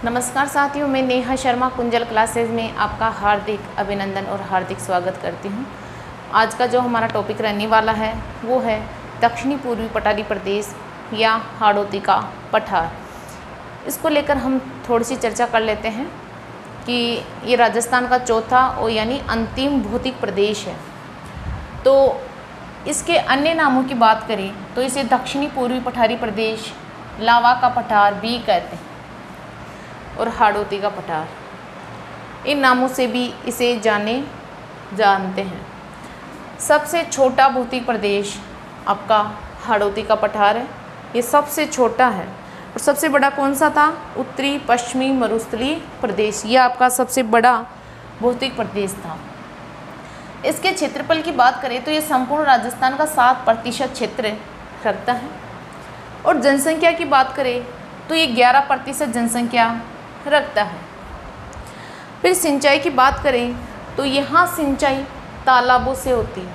नमस्कार साथियों, मैं नेहा शर्मा कुंजल क्लासेज में आपका हार्दिक अभिनंदन और हार्दिक स्वागत करती हूँ। आज का जो हमारा टॉपिक रहने वाला है वो है दक्षिणी पूर्वी पठारी प्रदेश या हाड़ौती का पठार। इसको लेकर हम थोड़ी सी चर्चा कर लेते हैं कि ये राजस्थान का चौथा और यानी अंतिम भौतिक प्रदेश है। तो इसके अन्य नामों की बात करें तो इसे दक्षिणी पूर्वी पठारी प्रदेश, लावा का पठार भी कहते हैं और हाड़ौती का पठार, इन नामों से भी इसे जानते हैं। सबसे छोटा भौतिक प्रदेश आपका हाड़ौती का पठार है। ये सबसे छोटा है। और सबसे बड़ा कौन सा था? उत्तरी पश्चिमी मरुस्थलीय प्रदेश, ये आपका सबसे बड़ा भौतिक प्रदेश था। इसके क्षेत्रफल की बात करें तो ये संपूर्ण राजस्थान का 7% क्षेत्र रखता है। और जनसंख्या की बात करें तो ये 11% जनसंख्या रखता है। फिर सिंचाई की बात करें तो यहाँ सिंचाई तालाबों से होती है,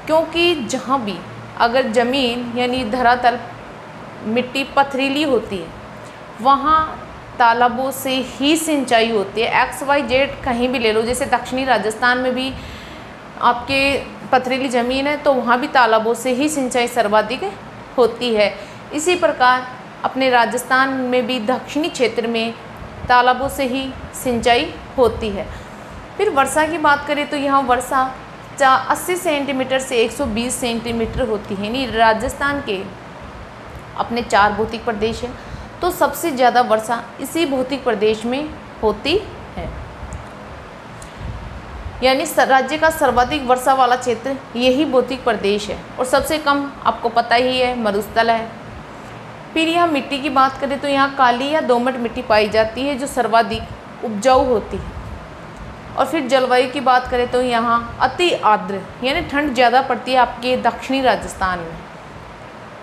क्योंकि जहाँ भी अगर ज़मीन यानी धरातल मिट्टी पथरीली होती है वहाँ तालाबों से ही सिंचाई होती है। XYZ कहीं भी ले लो, जैसे दक्षिणी राजस्थान में भी आपके पथरीली ज़मीन है तो वहाँ भी तालाबों से ही सिंचाई सर्वाधिक होती है। इसी प्रकार अपने राजस्थान में भी दक्षिणी क्षेत्र में तालाबों से ही सिंचाई होती है। फिर वर्षा की बात करें तो यहाँ वर्षा 80 सेंटीमीटर से 120 सेंटीमीटर होती है। यानी राजस्थान के अपने 4 भौतिक प्रदेश हैं तो सबसे ज़्यादा वर्षा इसी भौतिक प्रदेश में होती है। यानी राज्य का सर्वाधिक वर्षा वाला क्षेत्र यही भौतिक प्रदेश है। और सबसे कम आपको पता ही है मरुस्थल है। फिर यहाँ मिट्टी की बात करें तो यहाँ काली या दोमट मिट्टी पाई जाती है जो सर्वाधिक उपजाऊ होती है। और फिर जलवायु की बात करें तो यहाँ अति आर्द्र यानी ठंड ज़्यादा पड़ती है आपके दक्षिणी राजस्थान में।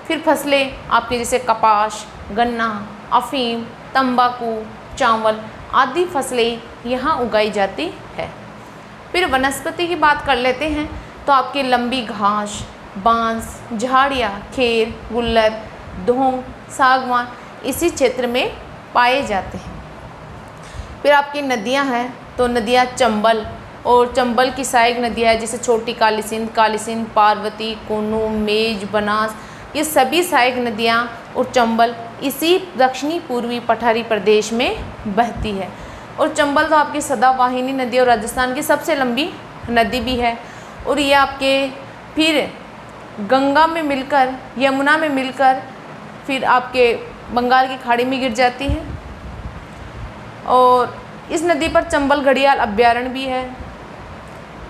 फिर फसलें आपके जैसे कपास, गन्ना, अफीम, तंबाकू, चावल आदि फसलें यहाँ उगाई जाती है। फिर वनस्पति की बात कर लेते हैं तो आपके लंबी घास, बांस, झाड़ियाँ, खेर, गुल्लर, धोंग, सागवान इसी क्षेत्र में पाए जाते हैं। फिर आपकी नदियां हैं तो नदियां चंबल और चंबल की सहायक नदियां हैं जैसे छोटी कालीसिंध, पार्वती, कूनू, मेज, बनास, ये सभी सहायक नदियां और चंबल इसी दक्षिणी पूर्वी पठारी प्रदेश में बहती है। और चंबल तो आपकी सदावाहिनी नदी और राजस्थान की सबसे लंबी नदी भी है। और ये आपके फिर गंगा में मिलकर, यमुना में मिलकर फिर आपके बंगाल की खाड़ी में गिर जाती है। और इस नदी पर चंबल घड़ियाल अभ्यारण्य भी है।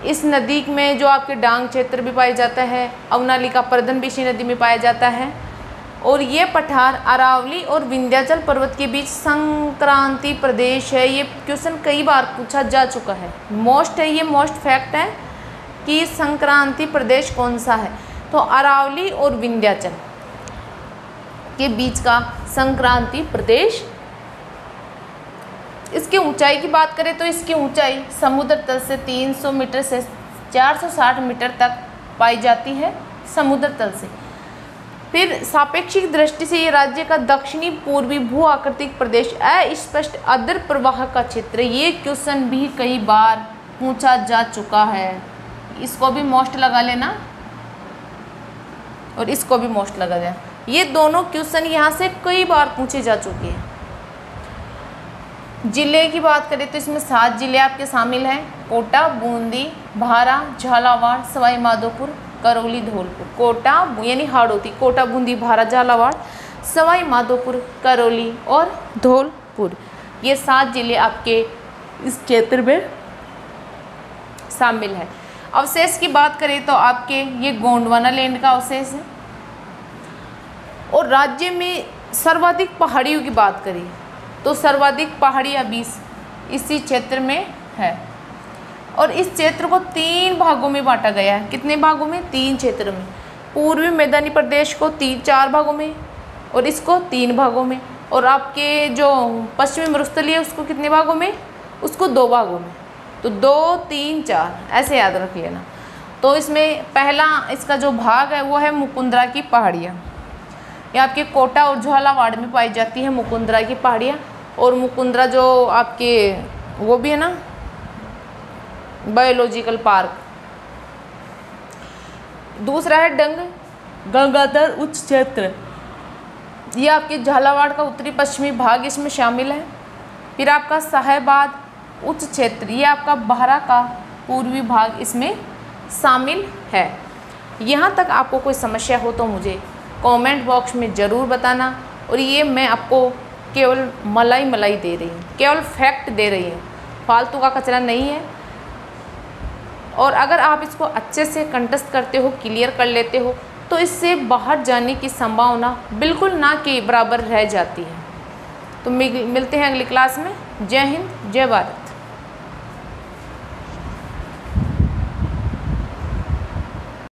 इस नदी में जो आपके डांग क्षेत्र भी पाया जाता है, अवनाली का पर्दन भी इसी नदी में पाया जाता है। और ये पठार अरावली और विंध्याचल पर्वत के बीच संक्रांति प्रदेश है। ये क्वेश्चन कई बार पूछा जा चुका है। ये मोस्ट फैक्ट है कि संक्रांति प्रदेश कौन सा है, तो अरावली और विंध्याचल के बीच का संक्रांति प्रदेश। इसकी ऊंचाई की बात करें तो इसकी ऊंचाई समुद्र तल से 300 मीटर से 460 मीटर तक पाई जाती है समुद्र तल से। फिर सापेक्षिक दृष्टि से ये राज्य का दक्षिणी पूर्वी भू आकृतिक प्रदेश अस्पष्ट आर्द्र प्रवाह का क्षेत्र। ये क्वेश्चन भी कई बार पूछा जा चुका है। इसको भी मोस्ट लगा लेना और इसको भी मोस्ट लगा देना। ये दोनों क्वेश्चन यहाँ से कई बार पूछे जा चुके हैं। जिले की बात करें तो इसमें 7 जिले आपके शामिल हैं: कोटा, बूंदी, भारा, झालावाड़, सवाई माधोपुर, करौली, धौलपुर। कोटा यानी हाड़ौती, कोटा, बूंदी, भारा, झालावाड़, सवाई माधोपुर, करौली और धौलपुर, ये 7 जिले आपके इस क्षेत्र में शामिल है। अवशेष की बात करें तो आपके ये गोंडवाना लैंड का अवशेष है। और राज्य में सर्वाधिक पहाड़ियों की बात करें तो सर्वाधिक पहाड़ियाँ भी इसी क्षेत्र में है। और इस क्षेत्र को 3 भागों में बांटा गया है। कितने भागों में? 3 क्षेत्र में। पूर्वी मैदानी प्रदेश को 4 भागों में और इसको 3 भागों में। और आपके जो पश्चिमी मरुस्थलीय है उसको कितने भागों में? उसको 2 भागों में। तो 2, 3, 4 ऐसे याद रख लेना। तो इसमें पहला इसका जो भाग है वो है मुकुंदरा की पहाड़ियाँ। ये आपके कोटा और झालावाड़ में पाई जाती है मुकुंदरा की पहाड़ियाँ। और मुकुंदरा जो आपके वो भी है ना बायोलॉजिकल पार्क। दूसरा है गंगाधर उच्च क्षेत्र, ये आपके झालावाड़ का उत्तरी पश्चिमी भाग इसमें शामिल है। फिर आपका साहेबाद उच्च क्षेत्र, ये आपका बाहरा का पूर्वी भाग इसमें शामिल है। यहाँ तक आपको कोई समस्या हो तो मुझे कमेंट बॉक्स में ज़रूर बताना। और ये मैं आपको केवल मलाई दे रही हूँ, केवल फैक्ट दे रही हूँ, फालतू का कचरा नहीं है। और अगर आप इसको अच्छे से कंठस्थ करते हो, क्लियर कर लेते हो, तो इससे बाहर जाने की संभावना बिल्कुल ना के बराबर रह जाती है। तो मिलते हैं अगली क्लास में। जय हिंद, जय भारत।